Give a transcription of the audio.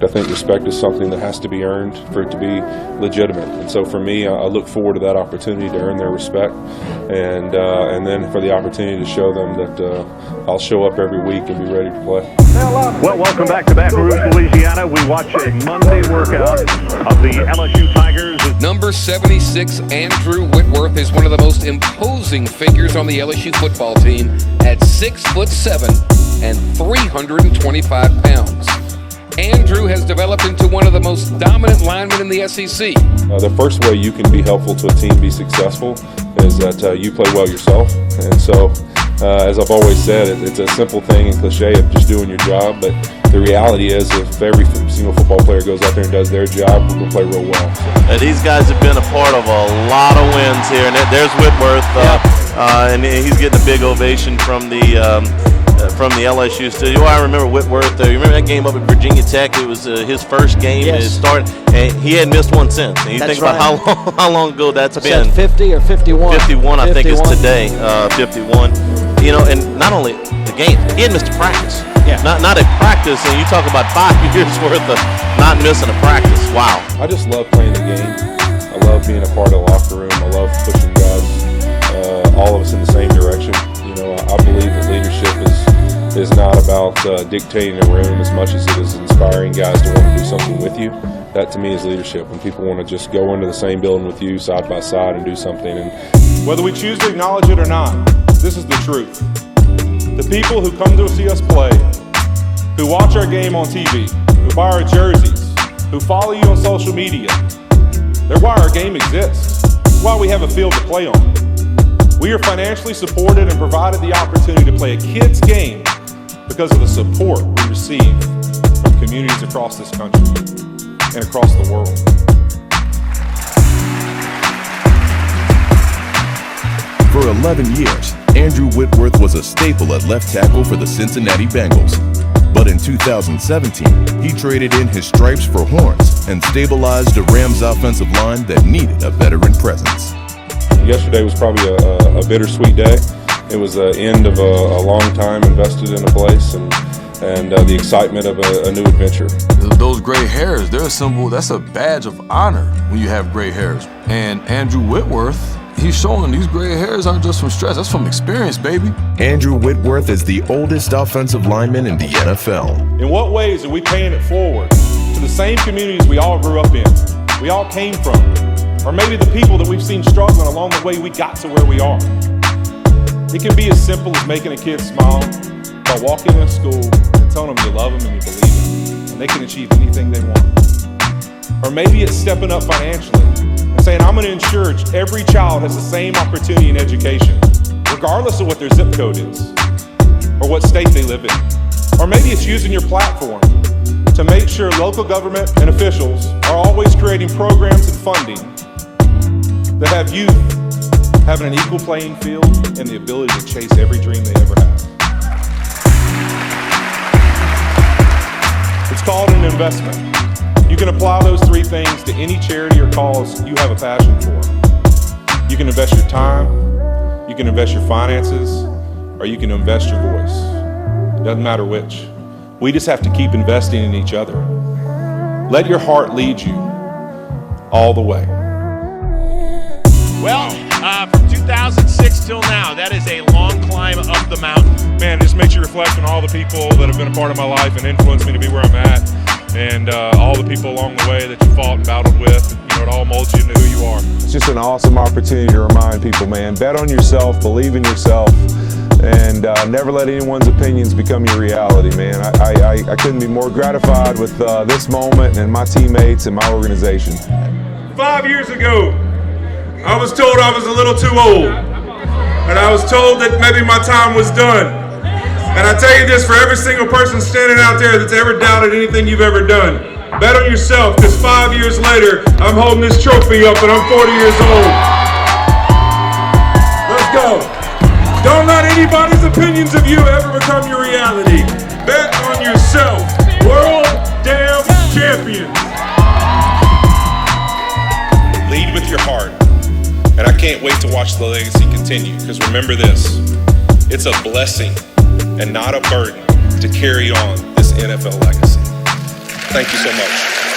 I think respect is something that has to be earned for it to be legitimate. And so for me, I look forward to that opportunity to earn their respect and then for the opportunity to show them that I'll show up every week and be ready to play. Well, welcome back to Baton Rouge, Louisiana. We watch a Monday workout of the LSU Tigers. Number 76, Andrew Whitworth, is one of the most imposing figures on the LSU football team at 6'7" and 325 pounds. Andrew has developed into one of the most dominant linemen in the SEC. The first way you can be helpful to a team be successful is that you play well yourself. And so, as I've always said, it's a simple thing and cliche of just doing your job. But the reality is, if every single football player goes out there and does their job, we're going to play real well. So. These guys have been a part of a lot of wins here. And there's Whitworth, and he's getting a big ovation from the LSU studio. I remember Whitworth. You remember that game up at Virginia Tech? It was his first game. Yes. His start, and he hadn't missed one since. And you think about how long ago that's been. 50 or 51? 51, I think it's today. 51. You know, and not only the game, he hadn't missed a practice. Yeah. Not a practice, and you talk about 5 years worth of not missing a practice. Wow. I just love playing the game. I love being a part of the locker room. I love pushing guys, all of us in the same direction. You know, I believe that leadership is not about dictating a room as much as it is inspiring guys to want to do something with you. That to me is leadership, when people want to just go into the same building with you side by side and do something. And whether we choose to acknowledge it or not, this is the truth. The people who come to see us play, who watch our game on TV, who buy our jerseys, who follow you on social media, they're why our game exists. It's why we have a field to play on. We are financially supported and provided the opportunity to play a kid's game because of the support we receive from communities across this country and across the world. For 11 years, Andrew Whitworth was a staple at left tackle for the Cincinnati Bengals. But in 2017, he traded in his stripes for horns and stabilized a Rams offensive line that needed a veteran presence. Yesterday was probably a bittersweet day. It was the end of a long time invested in a place and the excitement of a new adventure. Those gray hairs, they're a symbol, that's a badge of honor when you have gray hairs. And Andrew Whitworth, he's showing these gray hairs aren't just from stress, that's from experience, baby. Andrew Whitworth is the oldest offensive lineman in the NFL. In what ways are we paying it forward to the same communities we all grew up in, we all came from, or maybe the people that we've seen struggling along the way we got to where we are? It can be as simple as making a kid smile by walking into school and telling them you love them and you believe them, and they can achieve anything they want. Or maybe it's stepping up financially and saying, I'm going to ensure every child has the same opportunity in education, regardless of what their zip code is or what state they live in. Or maybe it's using your platform to make sure local government and officials are always creating programs and funding that have youth having an equal playing field and the ability to chase every dream they ever had. It's called an investment. You can apply those three things to any charity or cause you have a passion for. You can invest your time, you can invest your finances, or you can invest your voice. It doesn't matter which. We just have to keep investing in each other. Let your heart lead you all the way. Well, from 2006 till now, that is a long climb up the mountain. Man, it just makes you reflect on all the people that have been a part of my life and influenced me to be where I'm at, and all the people along the way that you fought and battled with. You know, it all molds you into who you are. It's just an awesome opportunity to remind people, man, bet on yourself, believe in yourself, and never let anyone's opinions become your reality, man. I couldn't be more gratified with this moment and my teammates and my organization. 5 years ago, I was told I was a little too old, and I was told that maybe my time was done. And I tell you this for every single person standing out there that's ever doubted anything you've ever done. Bet on yourself, because 5 years later, I'm holding this trophy up and I'm 40 years old. Let's go. Don't let anybody's opinions of you ever become your reality. Bet on yourself. World damn champions. Lead with your heart. And I can't wait to watch the legacy continue, because remember this, it's a blessing and not a burden to carry on this NFL legacy. Thank you so much.